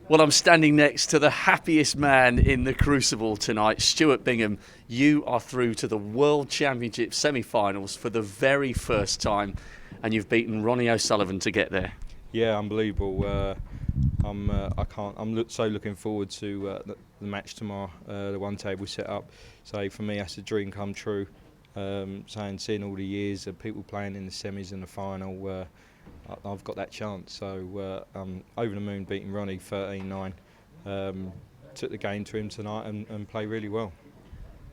Well, I'm standing next to the happiest man in the Crucible tonight, Stuart Bingham. You are through to the World Championship semi-finals for the very first time, and you've beaten Ronnie O'Sullivan to get there. Yeah, unbelievable. So looking forward to the match tomorrow. The one table set up. So for me, that's a dream come true. Seeing all the years of people playing in the semis and the final, I've got that chance. So I'm over the moon beating Ronnie 13-9. Took the game to him tonight and played really well.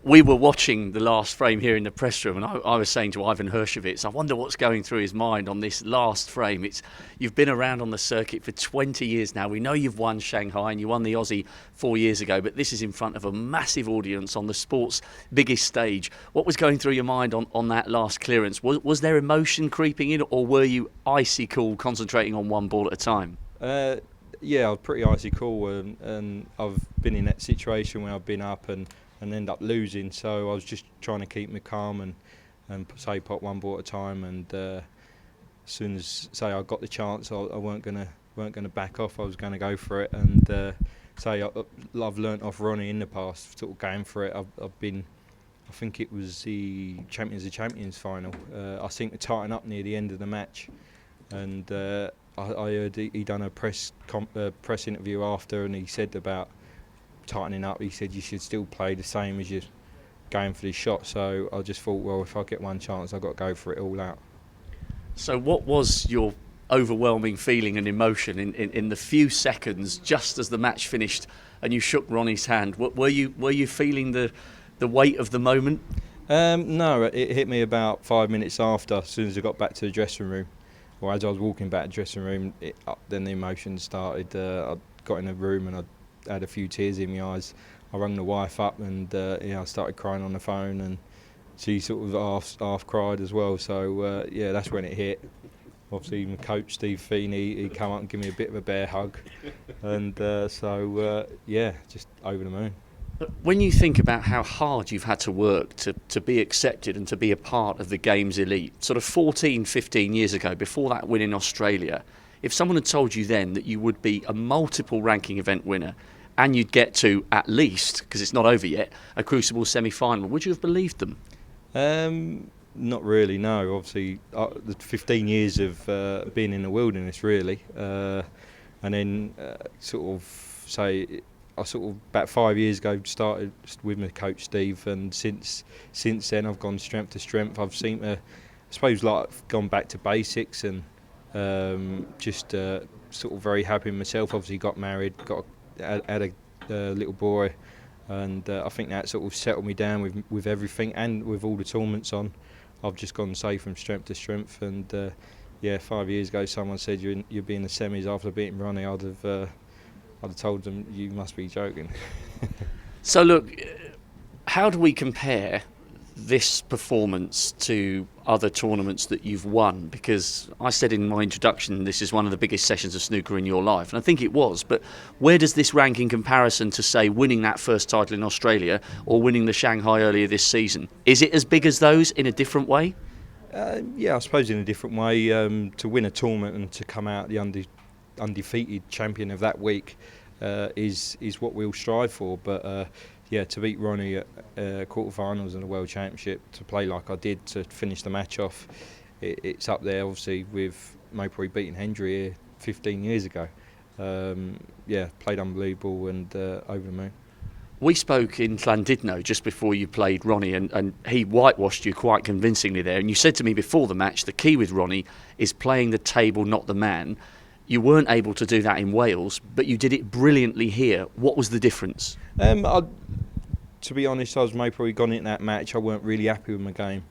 We were watching the last frame here in the press room, and I was saying to Ivan Hershevitz, I wonder what's going through his mind on this last frame. You've been around on the circuit for 20 years now. We know you've won Shanghai and you won the Aussie 4 years ago, but this is in front of a massive audience on the sport's biggest stage. What was going through your mind on that last clearance? Was there emotion creeping in, or were you icy cool, concentrating on one ball at a time? Yeah, I was pretty icy cool, and I've been in that situation where I've been up and end up losing. So I was just trying to keep me calm and say pot one ball at a time. And as soon as I got the chance, I weren't gonna back off. I was going to go for it. And I've learnt off Ronnie in the past, sort of going for it. I've been. I think it was the Champions of Champions final. I seemed to tighten up near the end of the match, and I heard he done a press interview after, and he said about tightening up. He said you should still play the same as you're going for this shot. So I just thought, well, if I get one chance, I've got to go for it all out. So what was your overwhelming feeling and emotion in the few seconds just as the match finished and you shook Ronnie's hand? Were you feeling the weight of the moment? No, it hit me about 5 minutes after, as soon as I got back to the dressing room. Or as I was walking back to the dressing room, then the emotions started. I got in the room and I had a few tears in my eyes. I rang the wife up and I started crying on the phone, and she sort of half cried as well. So that's when it hit. Obviously, my coach Steve Feeney, he came up and gave me a bit of a bear hug, and just over the moon. When you think about how hard you've had to work to be accepted and to be a part of the game's elite, sort of 14, 15 years ago, before that win in Australia, if someone had told you then that you would be a multiple ranking event winner and you'd get to at least, because it's not over yet, a Crucible semi-final, would you have believed them? Not really, no. Obviously, the 15 years of being in the wilderness, really, and then I sort of about 5 years ago started with my coach Steve, and since then I've gone strength to strength. I've seen I suppose gone back to basics, and sort of very happy with myself. Obviously got married, had a little boy, and I think that sort of settled me down with everything, and with all the tournaments on. I've just gone from strength to strength, and 5 years ago someone said you'd be in the semis after beating Ronnie. I'd have told them you must be joking. So look, how do we compare this performance to other tournaments that you've won? Because I said in my introduction this is one of the biggest sessions of snooker in your life, and I think it was, but where does this rank in comparison to, say, winning that first title in Australia or winning the Shanghai earlier this season? Is it as big as those in a different way? I suppose in a different way. To win a tournament and to come out the undefeated champion of that week is what we'll strive for, but to beat Ronnie at quarterfinals in the World Championship, to play like I did, to finish the match off, it's up there obviously with Maypuri beating Hendry here 15 years ago. Played unbelievable and over the moon. We spoke in Llandudno just before you played Ronnie, and he whitewashed you quite convincingly there, and you said to me before the match the key with Ronnie is playing the table, not the man. You weren't able to do that in Wales, but you did it brilliantly here. What was the difference? To be honest, I was Maypuri gone into that match. I weren't really happy with my game.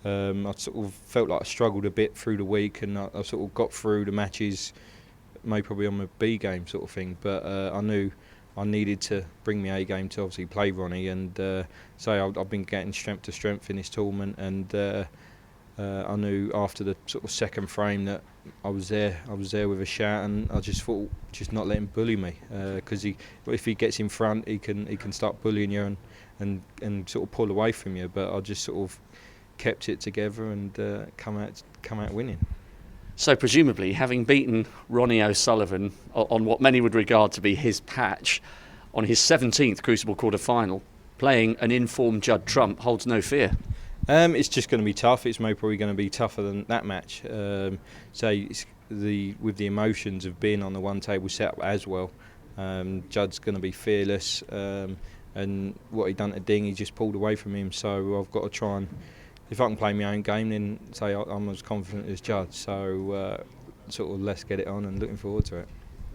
I sort of felt like I struggled a bit through the week, and I sort of got through the matches maybe on my B game sort of thing. But I knew I needed to bring my A game to obviously play Ronnie, and I've been getting strength to strength in this tournament, and I knew after the sort of second frame that I was there with a shout, and I just thought, just not let him bully me, because if he gets in front, he can start bullying you and sort of pull away from you. But I just sort of kept it together and come out winning. So presumably, having beaten Ronnie O'Sullivan on what many would regard to be his patch, on his 17th Crucible quarter-final, playing an informed Judd Trump holds no fear. It's just going to be tough. It's maybe probably going to be tougher than that match. With the emotions of being on the one table setup as well. Judd's going to be fearless, and what he done to Ding, he just pulled away from him. So I've got to try and, if I can play my own game, then say I'm as confident as Judd. So sort of let's get it on and looking forward to it.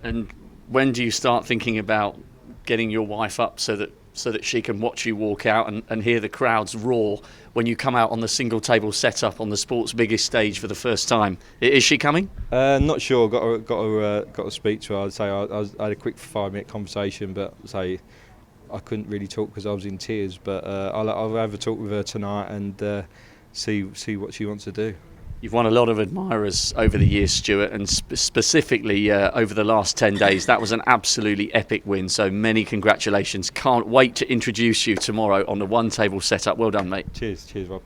And when do you start thinking about getting your wife up so that she can watch you walk out and hear the crowds roar when you come out on the single table setup on the sport's biggest stage for the first time? Is she coming? Not sure. Got to speak to her. I'd say I had a quick 5-minute conversation, but say I couldn't really talk because I was in tears. But I'll have a talk with her tonight and see what she wants to do. You've won a lot of admirers over the years, Stuart, and specifically over the last 10 days. That was an absolutely epic win, so many congratulations. Can't wait to introduce you tomorrow on the one table setup. Well done, mate. Cheers, Rob.